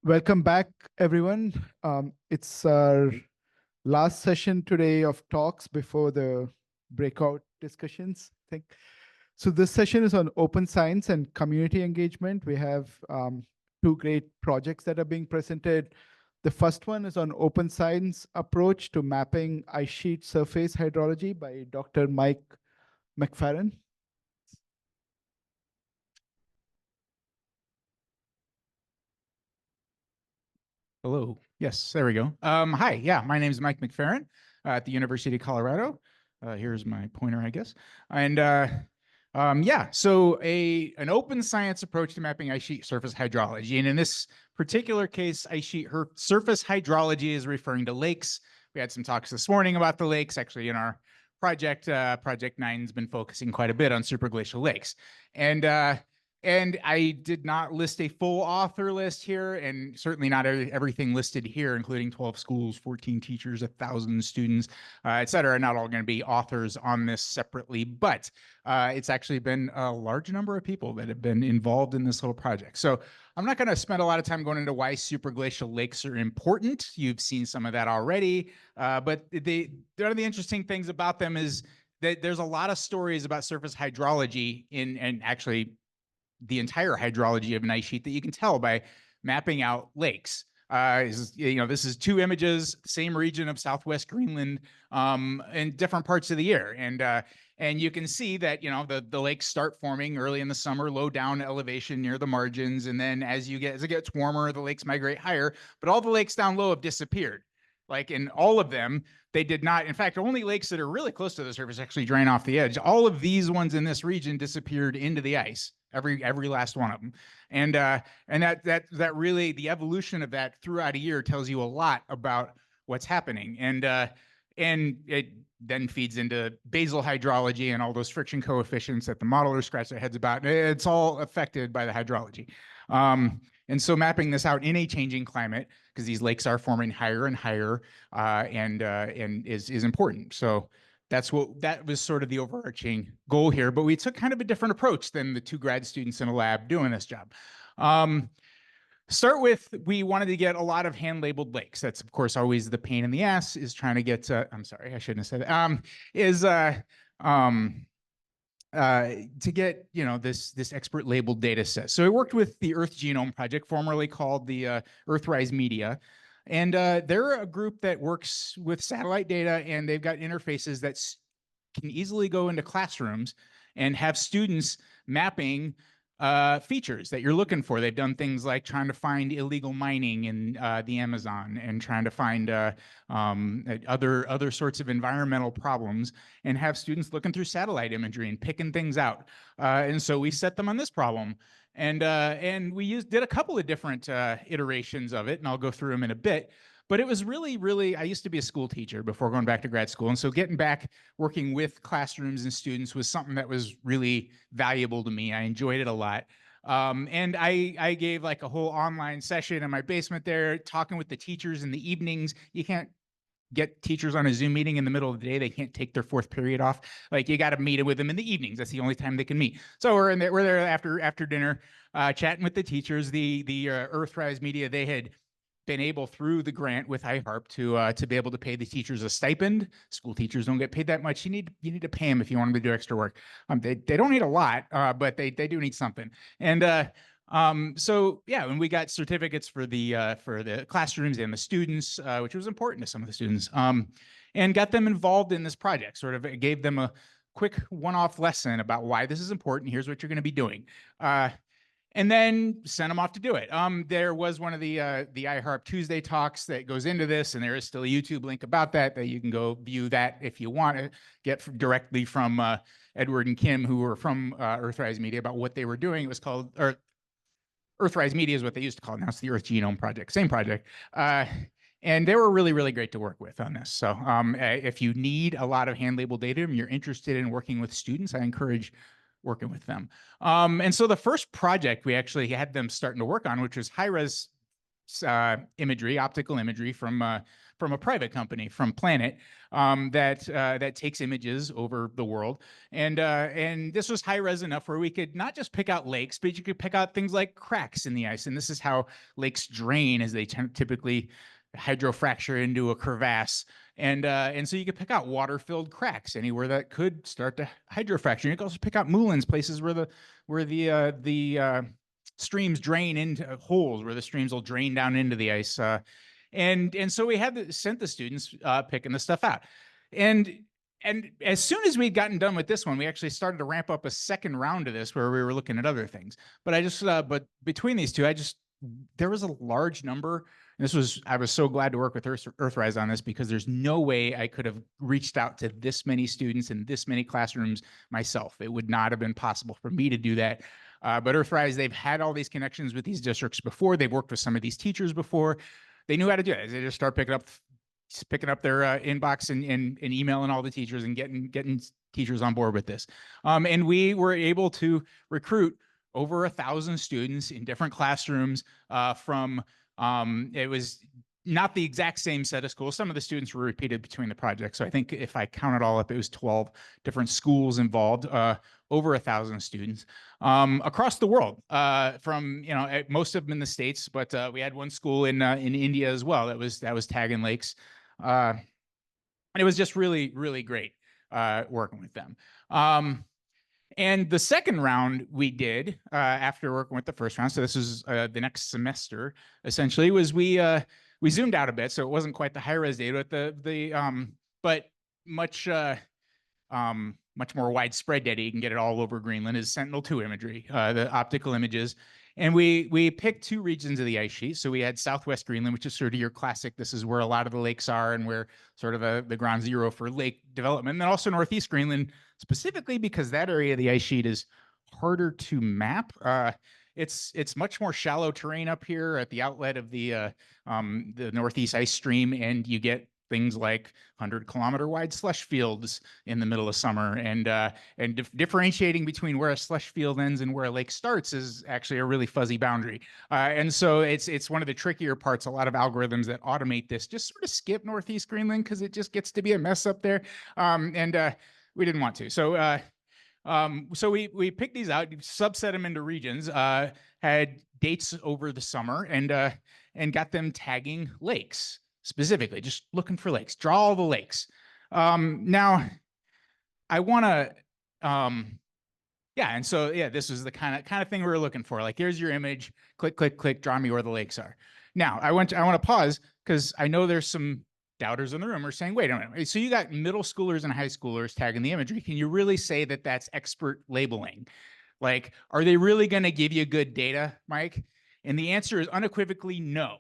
Welcome back, everyone. It's our last session today of talks before the breakout discussions. I think so. This session is on open science and community engagement. We have two great projects that are being presented. The first one is on open science approach to mapping ice sheet surface hydrology by Dr. MacFerrin. Hello. Yes, there we go. Hi. Yeah, my name is Mike MacFerrin at the University of Colorado. Here's my pointer, I guess. And yeah, so an open science approach to mapping ice sheet surface hydrology. And in this particular case, surface hydrology is referring to lakes. We had some talks this morning about the lakes. Actually, in our project, Project 9's been focusing quite a bit on superglacial lakes. And I did not list a full author list here, and certainly not everything listed here, including 12 schools, 14 teachers, 1,000 students, et cetera, are not all going to be authors on this separately, but it's actually been a large number of people that have been involved in this little project. So I'm not going to spend a lot of time going into why superglacial lakes are important. You've seen some of that already, but one of the interesting things about them is that there's a lot of stories about surface hydrology and actually the entire hydrology of an ice sheet that you can tell by mapping out lakes. This is two images, same region of Southwest Greenland, in different parts of the year. And you can see that, the lakes start forming early in the summer, low down elevation near the margins. And then as it gets warmer, the lakes migrate higher, but all the lakes down low have disappeared. Like in all of them, they did not. In fact, only lakes that are really close to the surface actually drain off the edge. All of these ones in this region disappeared into the ice. Every last one of them, and that really, the evolution of that throughout a year tells you a lot about what's happening, and it then feeds into basal hydrology and all those friction coefficients that the modelers scratch their heads about. It's all affected by the hydrology, and so mapping this out in a changing climate, because these lakes are forming higher and higher, and is important. So that was sort of the overarching goal here, but we took kind of a different approach than the two grad students in a lab doing this job. Start with, we wanted to get a lot of hand-labeled lakes. That's, of course, always the pain in the ass, is trying to get, I'm sorry, I shouldn't have said that, to get, this expert labeled data set. So I worked with the Earth Genome Project, formerly called the Earthrise Media. And they're a group that works with satellite data, and they've got interfaces that can easily go into classrooms and have students mapping features that you're looking for. They've done things like trying to find illegal mining in the Amazon, and trying to find other sorts of environmental problems, and have students looking through satellite imagery and picking things out. And so we set them on this problem. And we did a couple of different iterations of it, and I'll go through them in a bit. But it was really, I used to be a school teacher before going back to grad school. And so getting back working with classrooms and students was something that was really valuable to me. I enjoyed it a lot. And I gave like a whole online session in my basement there, talking with the teachers in the evenings. You can't get teachers on a Zoom meeting in the middle of the day. They can't take their fourth period off. Like, you got to meet with them in the evenings. That's the only time they can meet. So we're there after dinner, chatting with the teachers. The Earthrise Media, they had been able, through the grant with iHARP, to be able to pay the teachers a stipend. School teachers don't get paid that much. You need to pay them if you want them to do extra work. They don't need a lot, but they do need something. And so yeah, and we got certificates for the classrooms and the students, which was important to some of the students, and got them involved in this project. Sort of gave them a quick one-off lesson about why this is important. Here's what you're going to be doing. And then send them off to do it. There was one of the iHARP Tuesday talks that goes into this, and there is still a YouTube link about that you can go view that if you want to get directly from Edward and Kim, who were from Earthrise Media, about what they were doing. It was called, or Earthrise Media is what they used to call it. Now it's the Earth Genome Project, same project. And they were really great to work with on this. So if you need a lot of hand-labeled data and you're interested in working with students, I encourage working with them. And so the first project we actually had them starting to work on, which was high-res imagery, optical imagery from from a private company, from Planet, that takes images over the world. And this was high res enough where we could not just pick out lakes, but you could pick out things like cracks in the ice. And this is how lakes drain, as they typically hydrofracture into a crevasse. And so you could pick out water-filled cracks anywhere that could start to hydrofracture. You could also pick out moulins, places where the streams drain into holes, where the streams will drain down into the ice. And so we had sent the students picking the stuff out. And as soon as we'd gotten done with this one, we actually started to ramp up a second round of this where we were looking at other things. But between these two, there was a large number. I was so glad to work with Earthrise on this, because there's no way I could have reached out to this many students in this many classrooms myself. It would not have been possible for me to do that. But Earthrise, they've had all these connections with these districts before. They've worked with some of these teachers before. They knew how to do it. They just start picking up their inbox and emailing all the teachers and getting teachers on board with this. And we were able to recruit over 1,000 students in different classrooms from it was not the exact same set of schools. Some of the students were repeated between the projects. So I think if I count it all up, it was 12 different schools involved, over 1,000 students across the world, from, most of them in the States, but we had one school in India as well that was tagging lakes. And it was just really, really great working with them. And the second round we did after working with the first round, so this was the next semester, essentially, was we zoomed out a bit, so it wasn't quite the high res data, but much more widespread data. You can get it all over Greenland, is Sentinel-2 imagery, the optical images. And we picked two regions of the ice sheet. So we had Southwest Greenland, which is sort of your classic. This is where a lot of the lakes are and where sort of the ground zero for lake development. And then also Northeast Greenland, specifically because that area of the ice sheet is harder to map. It's much more shallow terrain up here at the outlet of the Northeast ice stream, and you get things like 100-kilometer wide slush fields in the middle of summer, and differentiating between where a slush field ends and where a lake starts is actually a really fuzzy boundary. And so it's one of the trickier parts. A lot of algorithms that automate this just sort of skip Northeast Greenland because it just gets to be a mess up there, and we didn't want to. So we picked these out, subset them into regions, had dates over the summer, and got them tagging lakes. Specifically, just looking for lakes, draw all the lakes. Now, I want to, and so this is the kind of thing we were looking for. Like, here's your image, click, click, click, draw me where the lakes are. Now, I want to pause because I know there's some doubters in the room are saying, wait a minute, so you got middle schoolers and high schoolers tagging the imagery. Can you really say that that's expert labeling? Like, are they really going to give you good data, Mike? And the answer is unequivocally no.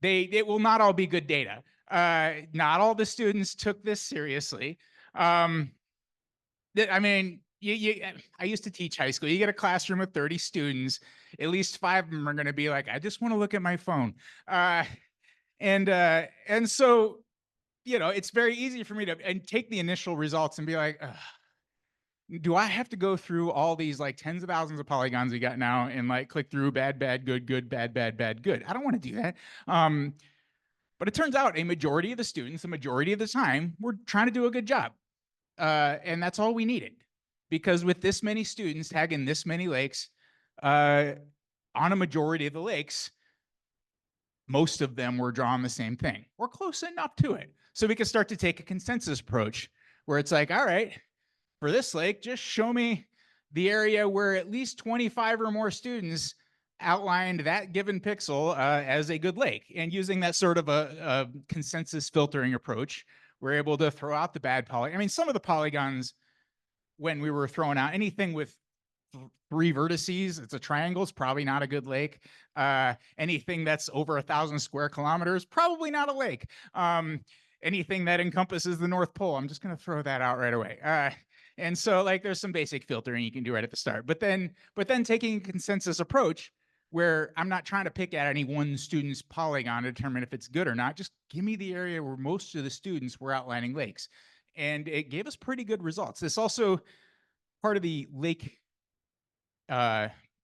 It will not all be good data. Not all the students took this seriously. I mean, I used to teach high school. You get a classroom of 30 students, at least 5 of them are going to be like, I just want to look at my phone. And so, it's very easy for me to take the initial results and be like, do I have to go through all these like tens of thousands of polygons we got now and like click through bad, bad, good, good, bad, bad, bad, good? I don't want to do that. But it turns out a majority of the students, the majority of the time, were trying to do a good job. And that's all we needed. Because with this many students tagging this many lakes, on a majority of the lakes, most of them were drawing the same thing or close enough to it. So we could start to take a consensus approach where it's like, all right, for this lake, just show me the area where at least 25 or more students outlined that given pixel as a good lake. And using that sort of a consensus filtering approach, we're able to throw out the bad poly. I mean, some of the polygons, when we were throwing out anything with 3 vertices, it's a triangle, it's probably not a good lake. Anything that's over 1,000 square kilometers, probably not a lake. Anything that encompasses the North Pole, I'm just going to throw that out right away. And so like there's some basic filtering you can do right at the start, but then taking a consensus approach where I'm not trying to pick at any one student's polygon to determine if it's good or not. Just give me the area where most of the students were outlining lakes. And it gave us pretty good results. This also part of the lake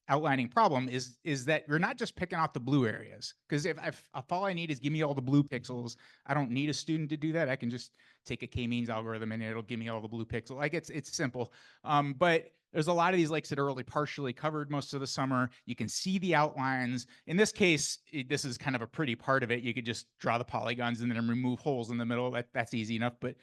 outlining problem is that you're not just picking out the blue areas. Because if all I need is give me all the blue pixels, I don't need a student to do that. I can just take a k-means algorithm and it'll give me all the blue pixels. Like it's simple. But there's a lot of these lakes that are only partially covered most of the summer. You can see the outlines. In this case, this is kind of a pretty part of it. You could just draw the polygons and then remove holes in the middle. That's easy enough. But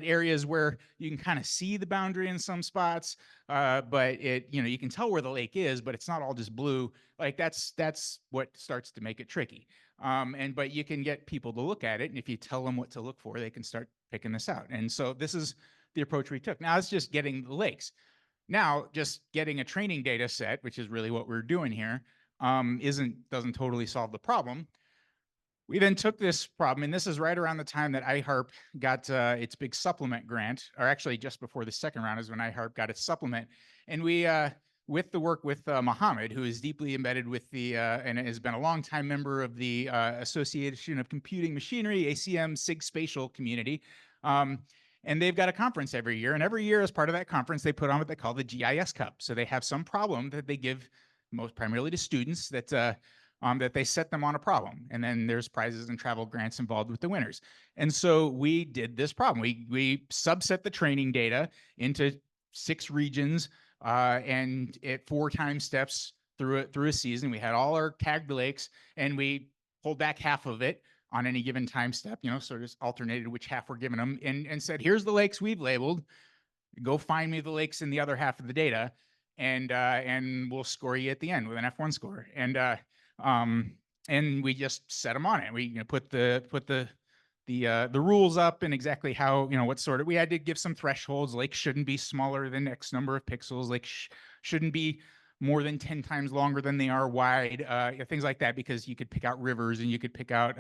areas where you can kind of see the boundary in some spots, but you can tell where the lake is, but it's not all just blue. Like that's what starts to make it tricky. But you can get people to look at it, and if you tell them what to look for, they can start picking this out. And so this is the approach we took. Now it's just getting the lakes. Now just getting a training data set, which is really what we're doing here, doesn't totally solve the problem. We then took this problem, and this is right around the time that iHARP got its big supplement grant, or actually just before the second round is when iHARP got its supplement. And we, with the work with Mohamed, who is deeply embedded with the, and has been a longtime member of the Association of Computing Machinery, ACM SIG Spatial community. And they've got a conference every year. And every year as part of that conference, they put on what they call the GIS Cup. So they have some problem that they give most primarily to students that they set them on a problem. And then there's prizes and travel grants involved with the winners. And so we did this problem. We subset the training data into 6 regions and at 4 time steps through a season. We had all our tagged lakes, and we pulled back half of it on any given time step, so just alternated which half we're giving them, and said, here's the lakes we've labeled. Go find me the lakes in the other half of the data, and we'll score you at the end with an F1 score. And we just set them on it. We put the rules up and exactly how, what sort of, we had to give some thresholds. Lakes shouldn't be smaller than X number of pixels. Lakes shouldn't be more than 10 times longer than they are wide, things like that, because you could pick out rivers, and you could pick out,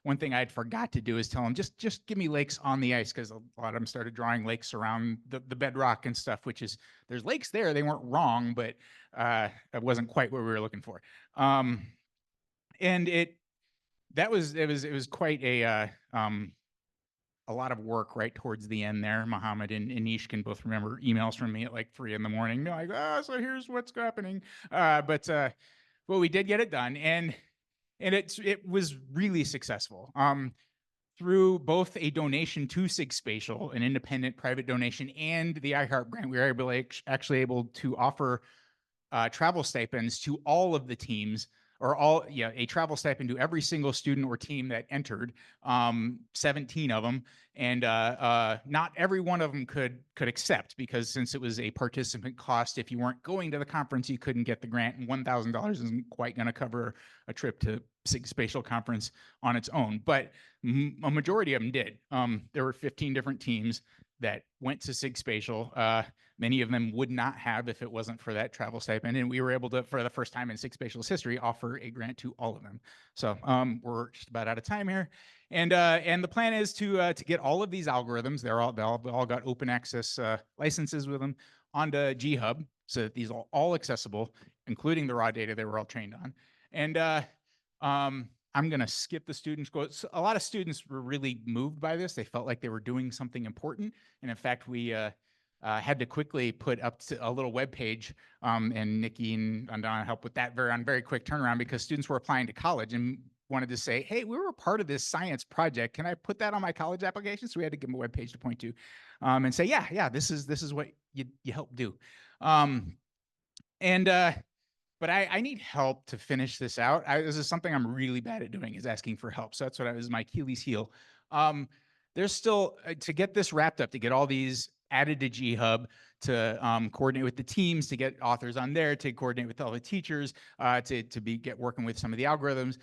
one thing I'd forgot to do is tell them, just give me lakes on the ice, because a lot of them started drawing lakes around the bedrock and stuff, which is, there's lakes there, they weren't wrong, but it wasn't quite what we were looking for. And it was quite a lot of work right towards the end there. Mohamed and Aneesh can both remember emails from me at like 3 a.m. They're like, so here's what's happening. But we did get it done, and it was really successful. Through both a donation to SIG Spatial, an independent private donation, and the iHARP grant, we were actually able to offer travel stipends to all of the teams, or a travel stipend to every single student or team that entered, 17 of them. And not every one of them could accept, because since it was a participant cost, if you weren't going to the conference, you couldn't get the grant, and $1,000 isn't quite going to cover a trip to SIG Spatial conference on its own. But a majority of them did. There were 15 different teams that went to SIG Spatial. Many of them would not have if it wasn't for that travel stipend. And we were able to, for the first time in SIG Spatial's history, offer a grant to all of them. So we're just about out of time here. And the plan is to get all of these algorithms, they all got open access licenses with them, onto GHub, so that these are all accessible, including the raw data they were all trained on. And I'm going to skip the students quotes. A lot of students were really moved by this. They felt like they were doing something important. And in fact, we had to quickly put up to a little web page, and Nikki and Vandana helped with that on very quick turnaround, because students were applying to college and wanted to say, hey, we were a part of this science project. Can I put that on my college application? So we had to give them a web page to point to, and say, yeah, this is what you helped do. But I need help to finish this out. This is something I'm really bad at doing, is asking for help. So that's what was my Achilles heel. There's still, to get this wrapped up, to get all these added to GHub, to coordinate with the teams, to get authors on there, to coordinate with all the teachers, to get working with some of the algorithms.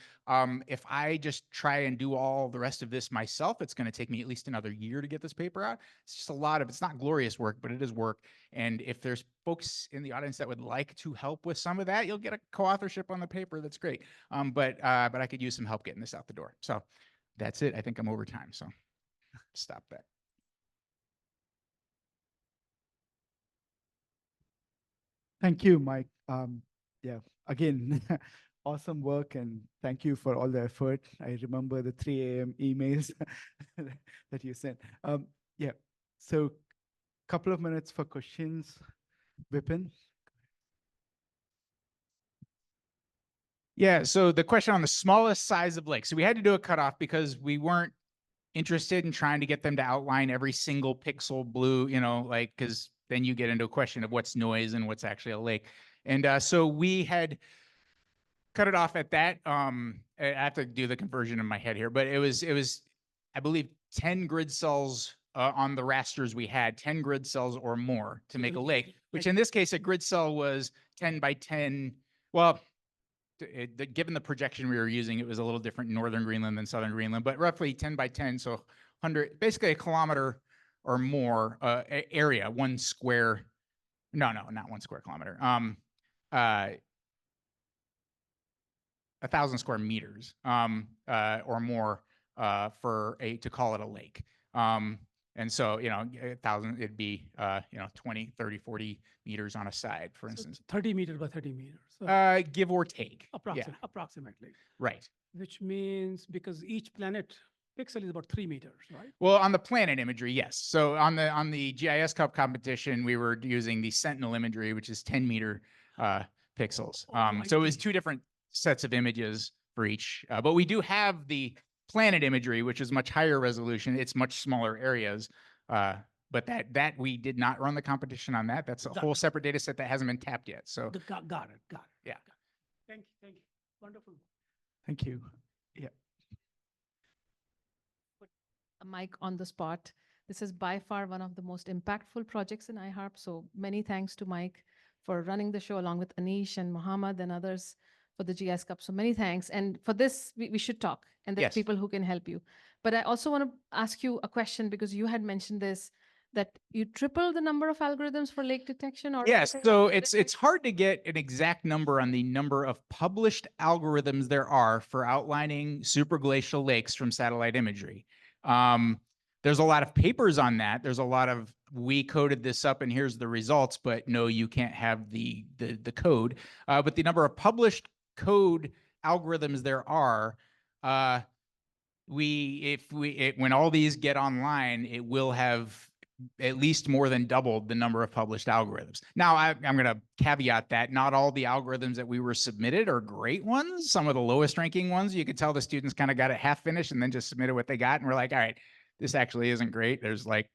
If I just try and do all the rest of this myself, it's going to take me at least another year to get this paper out. It's just a lot of, it's not glorious work, but it is work. And if there's folks in the audience that would like to help with some of that, you'll get a co-authorship on the paper. That's great. But I could use some help getting this out the door. So that's it. I think I'm over time. So stop that. Thank you, Mike. Yeah, again, awesome work, and thank you for all the effort. I remember the 3 a.m. emails that you sent. Yeah, so couple of minutes for questions. Vipin? Yeah, so the question on the smallest size of lake. So we had to do a cutoff because we weren't interested in trying to get them to outline every single pixel blue, like, because then you get into a question of what's noise and what's actually a lake. And so we had cut it off at that. I have to do the conversion in my head here, but it was, I believe, 10 grid cells on the rasters we had, 10 grid cells or more to make a lake, which in this case, a grid cell was 10 by 10. Well, given the projection we were using, it was a little different in northern Greenland than southern Greenland, but roughly 10 by 10, so 100, basically a kilometer or more area, 1 square. No, not 1 square kilometer. 1,000 square meters or more to call it a lake. And so, 1,000, it'd be, 20, 30, 40 meters on a side, for instance. 30 meters by 30 meters. So Give or take. approximately. Right. Which means because each planet pixel is about 3 meters, right? Well, on the planet imagery, yes. So on the GIS Cup competition, we were using the Sentinel imagery, which is 10-meter pixels. So it was 2 different sets of images for each. But we do have the planet imagery, which is much higher resolution. It's much smaller areas. But that we did not run the competition on that. That's a whole separate data set that hasn't been tapped yet. So Got it. Yeah. Thank you. Wonderful. Thank you. A mic on the spot. This is by far one of the most impactful projects in iHARP. So many thanks to Mike for running the show along with Aneesh and Mohamed and others for the GS Cup. So many thanks. And for this, we should talk. And there's Yes. people who can help you. But I also want to ask you a question because you had mentioned this, that you triple the number of algorithms for lake detection? Or yes, so it's hard to get an exact number on the number of published algorithms there are for outlining superglacial lakes from satellite imagery. There's a lot of papers on that. There's a lot of, we coded this up and here's the results, but no, you can't have the code. But the number of published code algorithms there are, when all these get online, it will have at least more than doubled the number of published algorithms. Now, I'm going to caveat that not all the algorithms that we were submitted are great ones. Some of the lowest ranking ones, you could tell the students kind of got it half finished and then just submitted what they got. And we're like, all right, this actually isn't great. There's like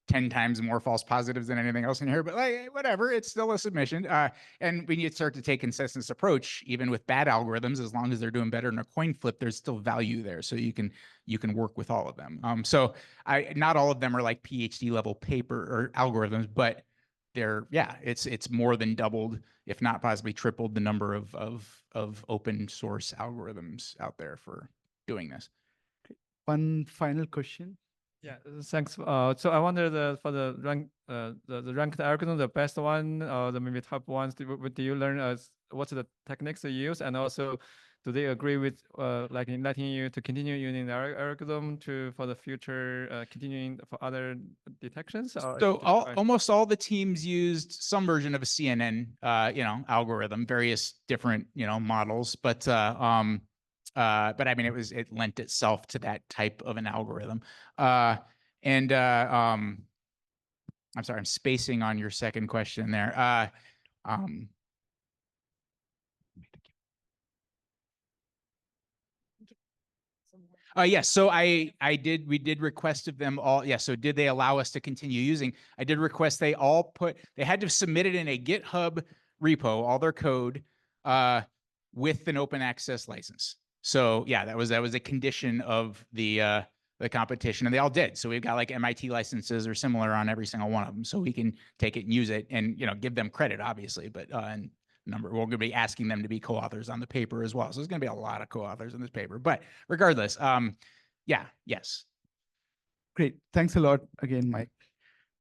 10 times more false positives than anything else in here, but like, whatever, it's still a submission. And when you start to take consensus approach, even with bad algorithms, as long as they're doing better in a coin flip, there's still value there. So you can work with all of them. So not all of them are like PhD level paper or algorithms, but it's more than doubled, if not possibly tripled, the number of open source algorithms out there for doing this. One final question. Yeah, thanks. So I wonder for the ranked algorithm, the best one, or the maybe top ones, do you learn what's the techniques you use, and also do they agree with like in letting you to continue using the algorithm for the future continuing for other detections? So almost all the teams used some version of a CNN algorithm, various different models, but I mean, it lent itself to that type of an algorithm. I'm sorry, I'm spacing on your second question there. Yes, so we did request of them all. Yeah, so did they allow us to continue using? I did request they had to submit it in a GitHub repo, all their code, with an open access license. So yeah, that was a condition of the competition, and they all did. So we've got like MIT licenses or similar on every single one of them, so we can take it and use it, and give them credit, obviously. But we're going to be asking them to be co-authors on the paper as well. So there's going to be a lot of co-authors in this paper. But regardless, yes. Great. Thanks a lot again, Mike.